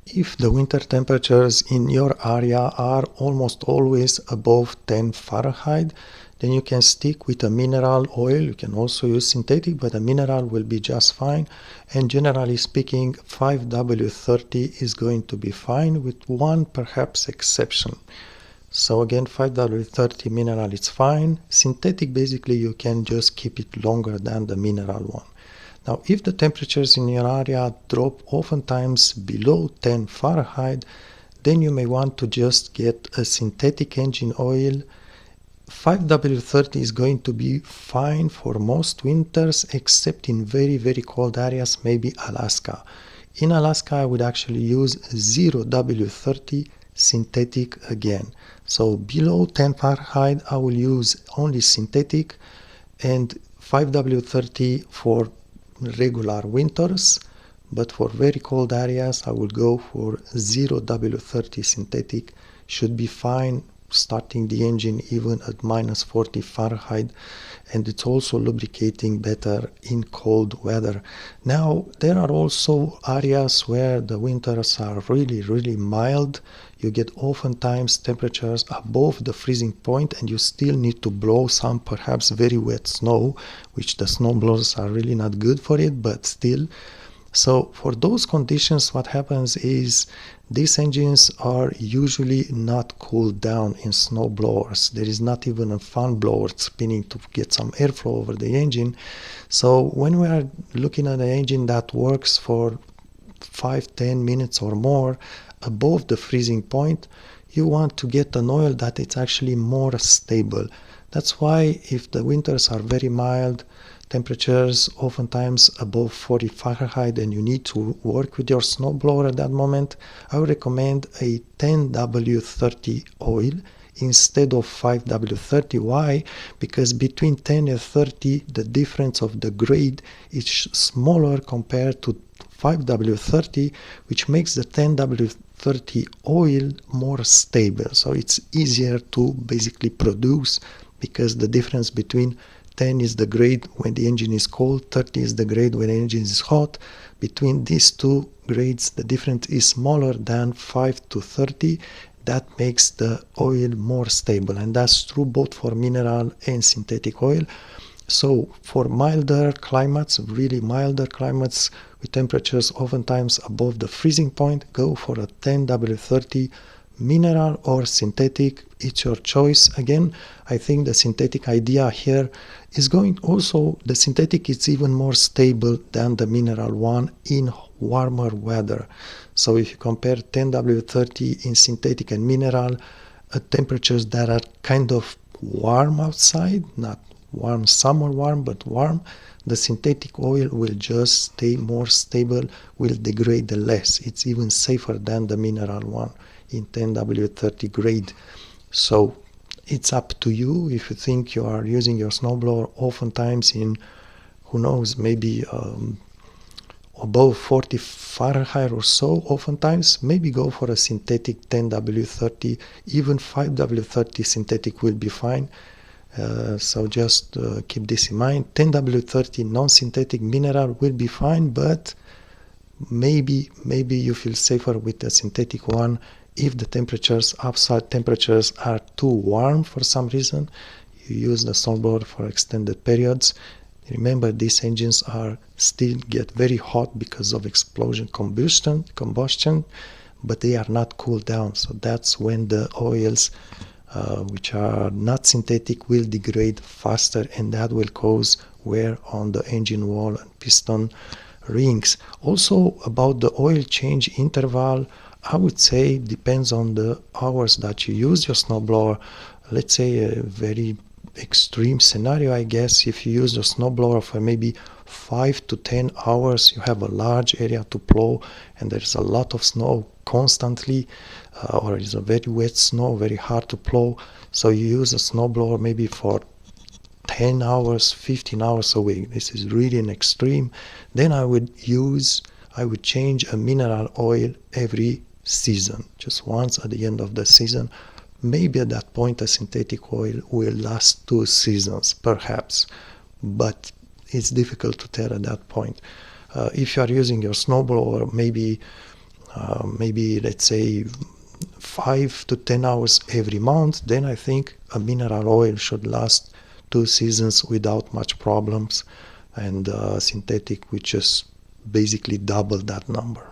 If the winter temperatures in your area are almost always above 10 Fahrenheit, then you can stick with a mineral oil. You can also use synthetic, but a mineral will be just fine. And generally speaking, 5W30 is going to be fine, with one perhaps exception. So again, 5W30 mineral is fine. Synthetic, basically you can just keep it longer than the mineral one. Now, if the temperatures in your area drop oftentimes below 10 Fahrenheit, then you may want to just get a synthetic engine oil. 5W30 is going to be fine for most winters, except in very, very cold areas, maybe Alaska. In Alaska, I would actually use 0W30 synthetic again. So below 10 Fahrenheit, I will use only synthetic, and 5W30 for regular winters, but for very cold areas I will go for 0W30 synthetic. Should be fine starting the engine even at minus 40 Fahrenheit, and it's also lubricating better in cold weather. Now, there are also areas where the winters are really, really mild. You get oftentimes temperatures above the freezing point, and you still need to blow some perhaps very wet snow, which the snowblowers are really not good for it, but still. So for those conditions, what happens is these engines are usually not cooled down in snow blowers. There is not even a fan blower spinning to get some airflow over the engine. So when we are looking at an engine that works for 5-10 minutes or more above the freezing point, you want to get an oil that it's actually more stable. That's why if the winters are very mild, temperatures oftentimes above 40 Fahrenheit, and you need to work with your snowblower at that moment, I would recommend a 10W30 oil instead of 5W30. Why? Because between 10 and 30, the difference of the grade is smaller compared to 5W30, which makes the 10W30 oil more stable. So it's easier to basically produce, because the difference between 10 is the grade when the engine is cold, 30 is the grade when the engine is hot. Between these two grades, the difference is smaller than 5 to 30. That makes the oil more stable, and that's true both for mineral and synthetic oil. So for milder climates, really milder climates with temperatures oftentimes above the freezing point, go for a 10W30 mineral or synthetic. It's your choice. Again, I think the synthetic idea here is going also, the synthetic is even more stable than the mineral one in warmer weather. So if you compare 10W30 in synthetic and mineral at temperatures that are kind of warm outside, not warm summer warm, but warm, the synthetic oil will just stay more stable, will degrade less. It's even safer than the mineral one in 10W30 grade. So it's up to you. If you think you are using your snowblower oftentimes in, who knows, maybe above 40 Fahrenheit or so, oftentimes maybe go for a synthetic 10W30. Even 5W30 synthetic will be fine. So just keep this in mind. 10W30 non-synthetic mineral will be fine, but maybe you feel safer with the synthetic one if the temperatures, outside temperatures, are too warm for some reason. You use the snowblower for extended periods. Remember, these engines are still get very hot because of explosion combustion, but they are not cooled down. So that's when the oils which are not synthetic will degrade faster, and that will cause wear on the engine wall and piston rings. Also, about the oil change interval, I would say depends on the hours that you use your snowblower. Let's say a very extreme scenario, I guess, if you use your snowblower for maybe 5 to 10 hours, you have a large area to plow and there's a lot of snow constantly, or it's a very wet snow, very hard to plow. So you use a snowblower maybe for 10 hours, 15 hours a week. This is really an extreme. Then I would change a mineral oil every season, just once at the end of the season. Maybe at that point a synthetic oil will last 2 seasons, perhaps, but it's difficult to tell at that point. If you are using your snowblower maybe maybe let's say 5 to 10 hours every month, then I think a mineral oil should last 2 seasons without much problems, and synthetic would just basically double that number.